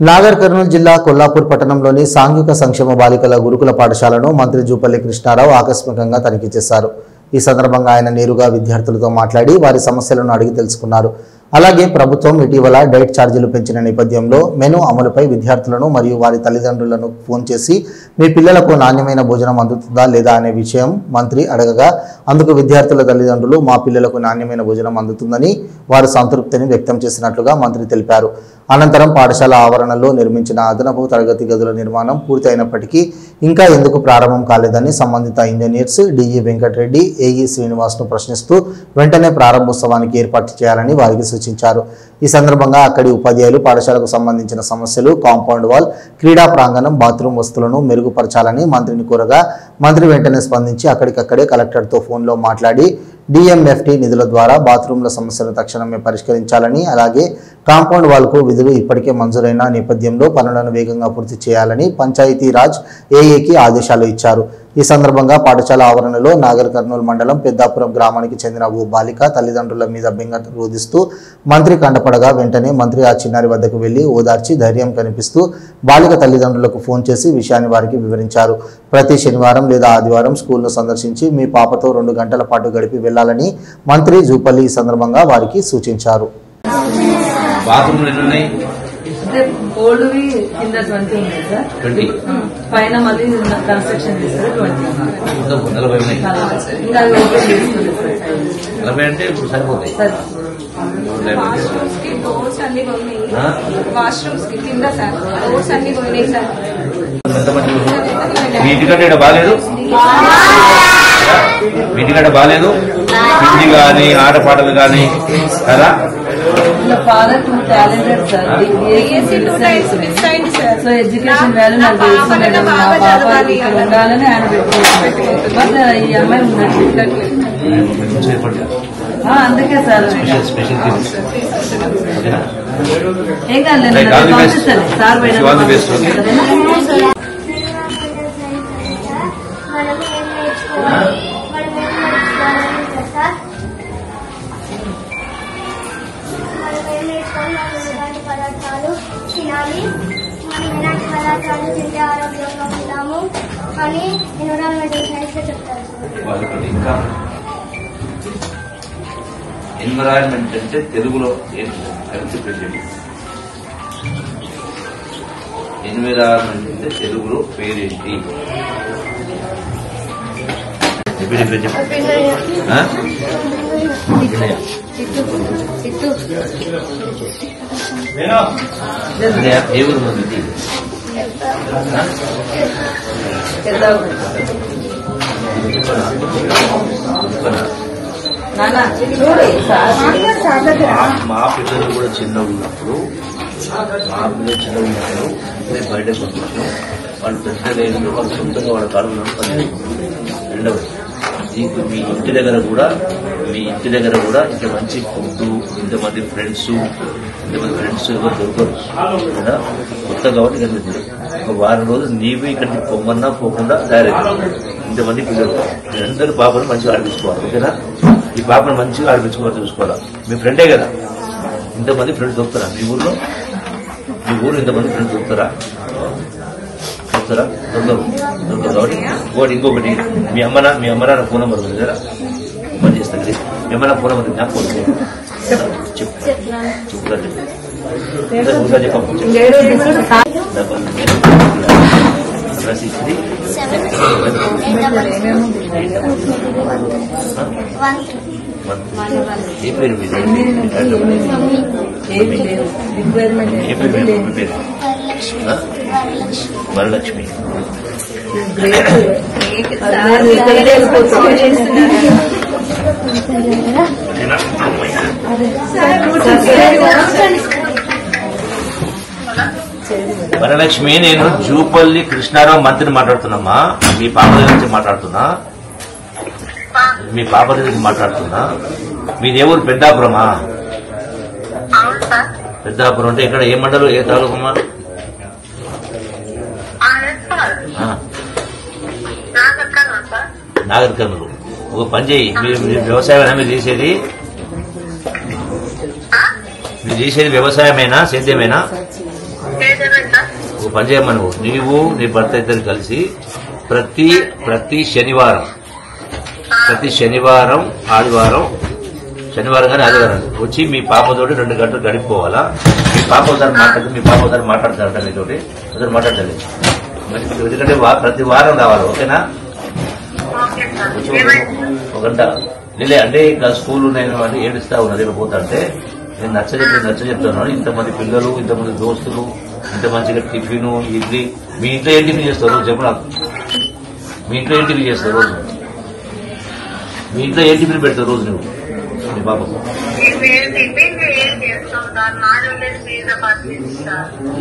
నాగర్ కర్నూలు జిల్లా కొల్లాపూర్ పట్టణంలోని సాంఘిక సంక్షేమ బాలికల గురుకుల పాఠశాలను మంత్రి జూపల్లి కృష్ణారావు ఆకస్మికంగా తనిఖీ చేశారు. ఈ సందర్భంగా ఆయన నేరుగా విద్యార్థులతో మాట్లాడి వారి సమస్యలను అడిగి తెలుసుకున్నారు. అలాగే ప్రభుత్వం ఇటీవల డైట్ ఛార్జీలు పెంచిన నేపథ్యంలో మెను అమలుపై విద్యార్థులను మరియు వారి తల్లిదండ్రులను ఫోన్ చేసి మీ పిల్లలకు నాణ్యమైన భోజనం అందుతుందా లేదా అనే విషయం మంత్రి అడగగా అందుకు విద్యార్థుల తల్లిదండ్రులు మా పిల్లలకు నాణ్యమైన భోజనం అందుతుందని వారు సంతృప్తిని వ్యక్తం చేసినట్లుగా మంత్రి తెలిపారు. అనంతరం పాఠశాల ఆవరణలో నిర్మించిన అదనపు తరగతి గదుల నిర్మాణం పూర్తి అయినప్పటికీ ఇంకా ఎందుకు ప్రారంభం కాలేదని సంబంధిత ఇంజనీర్స్ డిఈ వెంకటరెడ్డి, ఏఈ శ్రీనివాస్ను ప్రశ్నిస్తూ వెంటనే ప్రారంభోత్సవానికి ఏర్పాటు చేయాలని వారికి సూచించారు. ఈ సందర్భంగా అక్కడి ఉపాధ్యాయులు పాఠశాలకు సంబంధించిన సమస్యలు, కాంపౌండ్ వాల్, క్రీడా ప్రాంగణం, బాత్రూమ్ వస్తువులను మెరుగుపరచాలని మంత్రిని కోరగా మంత్రి వెంటనే స్పందించి అక్కడికక్కడే కలెక్టర్తో ఫోన్లో మాట్లాడి డిఎంఎఫ్టి నిధుల ద్వారా బాత్రూంల సమస్యను తక్షణమే పరిష్కరించాలని, అలాగే కాంపౌండ్ వాల్కు విధులు ఇప్పటికే మంజూరైన నేపథ్యంలో పనులను వేగంగా పూర్తి చేయాలని పంచాయతీరాజ్ ఏఏకి ఆదేశాలు ఇచ్చారు. ఈ సందర్భంగా పాఠశాల ఆవరణలో నాగర్ కర్నూలు మండలం పెద్దాపురం గ్రామానికి చెందిన ఓ బాలిక తల్లిదండ్రుల మీద బెంగ రోధిస్తూ మంత్రి కంటపడగా వెంటనే మంత్రి ఆ చిన్నారి వద్దకు వెళ్లి ఓదార్చి ధైర్యం కనిపిస్తూ బాలిక తల్లిదండ్రులకు ఫోన్ చేసి విషయాన్ని వారికి వివరించారు. ప్రతి శనివారం లేదా ఆదివారం స్కూల్ను సందర్శించి మీ పాపతో 2 గంటల పాటు గడిపి వెళ్లాలని మంత్రి జూపల్లి ఈ సందర్భంగా వారికి సూచించారు. ఓల్డ్వి కింద 20 ఉన్నాయి సార్, 20 పైన మళ్ళీ కన్స్ట్రక్షన్ చేస్తారు 20 ఇంకా ఓపెన్ చేస్తుంది సార్. 40 అంటే ఇప్పుడు సరిపోతాయి సార్. వాష్రూమ్స్ కి డోర్స్ అన్ని పోయినాయి, వాష్రూమ్స్ కి కింద సార్ డోర్స్ అన్ని పోయినాయి సార్. మీ ఇంటికంటే బాగాలేదు, మీ ఇంటికంటే బాగాలేదు, హిందీ కానీ ఆటపాటలు కానీ కదా. Father two talented sir, so education value నాకు తెలుసు మేడం. మా పాప ఇక్కడ ఉండాలని ఆయన పెట్టుకుంటున్నారు. ఈ అమ్మాయి ఉన్నట్టు అందుకే సార్ ఏం కాదు పంపిస్తాను సార్ మేడం. పదార్థాలు తినాలి, మనం ఎలాంటి పదార్థాలు తింటే ఆరోగ్యంగా ఉంటాము అని ఎన్విరాన్మెంటల్ సైన్స్ చెప్తారు. ఇంకా ఎన్విరాన్మెంట్ అంటే తెలుగులో ఎన్విరాన్మెంట్ అంటే తెలుగులో పేరేంటి? ఏ ఊరు మంది? మా పిల్లలు కూడా చిన్న ఉన్నప్పుడు మేము బయట పంపించాం. వాళ్ళు పెద్ద లేదు, వాళ్ళు సొంతంగా వాళ్ళ కాలంలో పని. రెండవది మీ ఇంటి దగ్గర కూడా ఇంత మంచి ఫుడ్, ఇంతమంది ఫ్రెండ్స్ ఎవరు దొరకరు కదా. కొత్త కాబట్టి కనిపిస్తుంది. ఒక వారం రోజులు నీవే ఇక్కడికి పొమ్మన్నా పోకుండా తయారైంది. ఇంతమంది పిల్లలు అందరూ పాపను మంచిగా ఆడిపించుకోవాలి, ఓకేనా? ఈ పాపను మంచిగా ఆడిపించుకోవాలి, చూసుకోవాలా. మీ ఫ్రెండే కదా, ఇంతమంది ఫ్రెండ్స్ దొరుకుతారా మీ ఊర్లో? మీ ఊరు ఇంతమంది ఫ్రెండ్స్ దొరుకుతారా? దొరకరు కాబట్టి ఒకటి ఇంకొకటి మీ అమ్మ నాన్న ఫోన్ నెంబర్ ఉంది కదా, పని చేస్తాను. మీ అమ్మ నాన్న ఫోన్ నెంబర్ నాకు ఫోన్ చెప్తా ఏ పేరు మీద? వరలక్ష్మి. వరలక్ష్మి, నేను జూపల్లి కృష్ణారావు మంత్రిని మాట్లాడుతున్నామ్మా. మీ పాప దగ్గర మాట్లాడుతున్నా. మీది ఎవరు? పెద్దాపురమా? పెద్దాపురం అంటే ఇక్కడ ఏ మండలం, ఏ తాలూకమ్మా? నాగర్ కర్నూలు. ఒక పని చేయి, మీరు వ్యవసాయమేనా మీరు చేసేది? మీరు చేసేది వ్యవసాయమేనా సేద్యమేనా? ఒక పని చేయమని నీవు నీ భర్త ఇద్దరు కలిసి ప్రతి శనివారం ఆదివారం కానీ ఆదివారం వచ్చి మీ పాపతోటి 2 గంటలు గడిపోవాలా. మీ పాప ఒకసారి మాట్లాడతారట నీతోటి ఒకసారి మాట్లాడతారు. ఎందుకంటే ప్రతి వారం రావాలి. ఓకేనా? ఒక గంట లే అంటే ఇంకా స్కూల్ నేను అంటే ఏడుస్తా ఉన్నది పోతా అంటే నేను నచ్చ చెప్తాను. ఇంతమంది పిల్లలు, ఇంతమంది దోస్తులు, ఇంత మంచిగా టిఫిన్ ఇడ్లీ. మీ ఇంట్లో ఏం టిఫిన్ చేస్తారు చెప్పు నాకు. మీ ఇంట్లో ఏం టిఫిన్ చేస్తారు రోజు? మీ ఇంట్లో ఏం టిఫిన్ పెడతావు రోజు నువ్వు మీ పాపకు?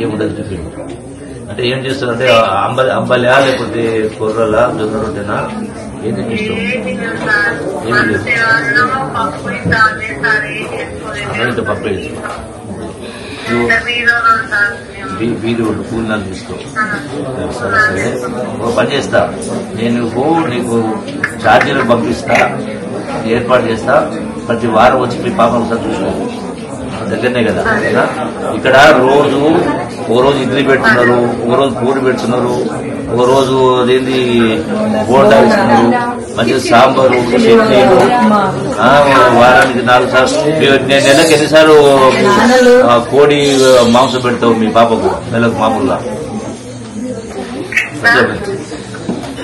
ఏముండదు టిఫిన్ అంటే ఏం చేస్తారు అంటే అంబలియా లేకపోతే కొర్రలా జొన్న రొట్టెనా ఏం తినిపిస్తావు? ఏం లేదు అన్నంత పప్పు వేసి బీరు కూలినాలు తీసుకో. సరే సరే ఒక పని చేస్తా నేను నీకు ఛార్జీలు పంపిస్తా ఏర్పాటు చేస్తా. ప్రతి వారం వచ్చి మీ పాప ఒకసారి చూసుకో. దగ్గరనే కదా. ఇక్కడ ఓ రోజు ఇడ్లీ పెడుతున్నారు, ఒక రోజు పూరి పెడుతున్నారు, ఒక రోజు అదేంటి బోండా ఇస్తున్నారు, మంచిగా సాంబారు చట్నీలు. వారానికి 4 సార్లు. నెలకు ఎన్నిసార్లు కోడి మాంసం పెడతావు మీ పాపకు? నెలకు మామూలుగా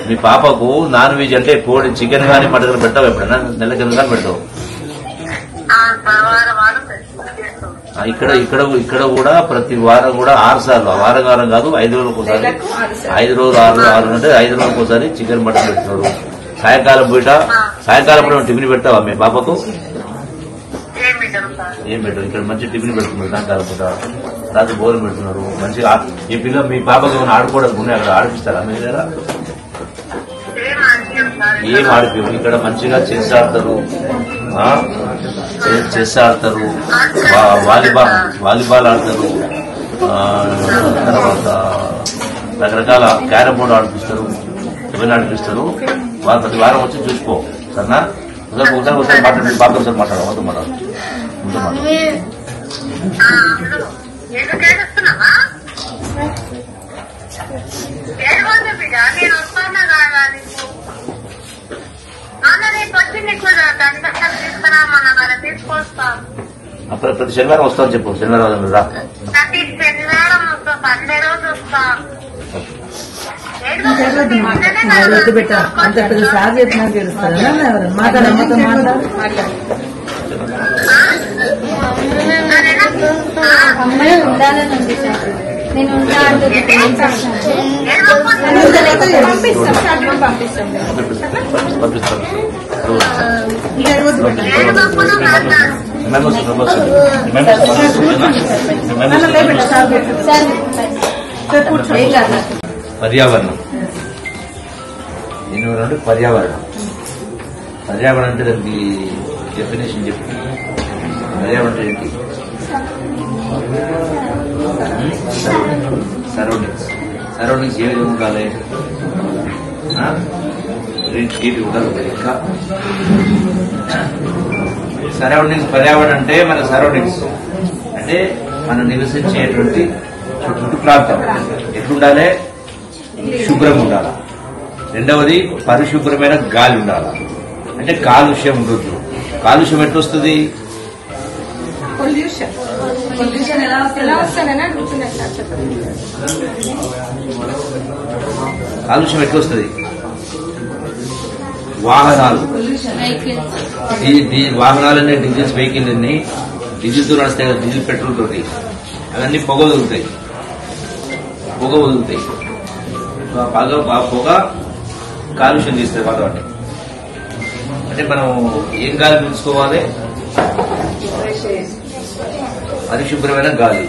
మీ పాపకు నాన్ వెజ్ అంటే కోడి చికెన్ కానీ మటన్ పెడతావు? ఎప్పుడైనా నెలకు ఎన్ని సార్లు పెడతావు? ఇక్కడ కూడా ప్రతి వారం కూడా 6 సార్లు. వారం కాదు 5 రోజులకు ఒకసారి. 5 రోజులు 6 అంటే 5 రోజులకు ఒకసారి చికెన్ మటన్ పెడుతున్నారు. సాయంకాలం పూట టిఫిన్ పెడతావా మీ పాపకు? ఏం పెట్టారు? ఇక్కడ మంచి టిఫిన్ పెడుతున్నారు. సాయంకాలం పూట రాత్రి భోజనం పెడుతున్నారు. మంచిగా ఈ పిల్ల మీ పాపకు ఏమైనా ఆడుకోవడానికి ఉన్నాయి అక్కడ ఆడిపిస్తారా మీ దగ్గర? ఏం ఆడిపి ఇక్కడ మంచిగా చెస్ ఆడతారు, వాలీబాల్ ఆడతారు, తర్వాత రకరకాల క్యారమ్ బోర్డు ఆడిపిస్తారు, ఇవన్నీ ఆడిపిస్తారు. ప్రతి వారం వచ్చి చూసుకో. సరేనా? ఒకసారి మాట్లాడండి. బాగా ఒకసారి మాట్లాడదు మాట్లాడు. ప్రతి శనివారం వస్తాను చెప్పు. శనివారం రా. అమ్మాయి ఉండాలని ఉంది సార్. నేను పర్యావరణం నేను పర్యావరణం అంటే దానికి డెఫినేషన్ చెప్పి. పర్యావరణం అంటే ఏంటి? సరౌండింగ్స్ ఏ విధంగా ఉండాలి? ఉండాలి. ఇంకా సరౌండింగ్స్ పర్యావరణం అంటే మన సరౌండింగ్స్ అంటే మనం నివసించేటువంటి చుట్టూ ప్రాంతం ఎట్లుండాలి? శుభ్రంగా ఉండాలి. రెండవది పరిశుభ్రమైన గాలి ఉండాలి. అంటే కాలుష్యం ఉండొద్దు. కాలుష్యం ఎట్లొస్తుంది? కాలుష్యం ఎట్లొస్తుంది? వాహనాలన్నీ డీజిల్స్ వెహికల్ అన్ని డీజిల్తో నడుస్తాయి కదా, డీజిల్ పెట్రోల్ తోటి అవన్నీ పొగ వదులుతాయి. పొగ కాలుష్యం చేస్తుంది వాతావరణం. అంటే మనం ఏం గాలి పీల్చుకోవాలి? పరిశుభ్రమైన గాలి.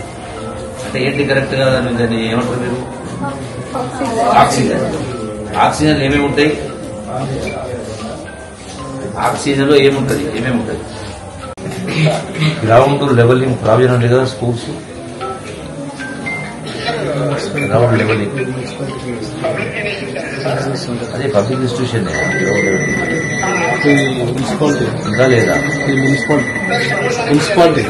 అంటే ఏంటి కరెక్ట్ గా దాన్ని ఏమంటారు మీరు? ఆక్సిజన్. ఆక్సిజన్ ఏమేమి ఉంటాయి? ఆక్సిజన్ లో ఏమేమి ఉంటుంది? గ్రౌండ్ లెవెలింగ్ ప్రాబ్లం ఉంది కదా స్కూల్స్. గ్రౌండ్ లెవెలింగ్ అదే పబ్లిక్ ఇన్స్టిట్యూషన్ ఇంకా లేదా? మున్సిపాలిటీ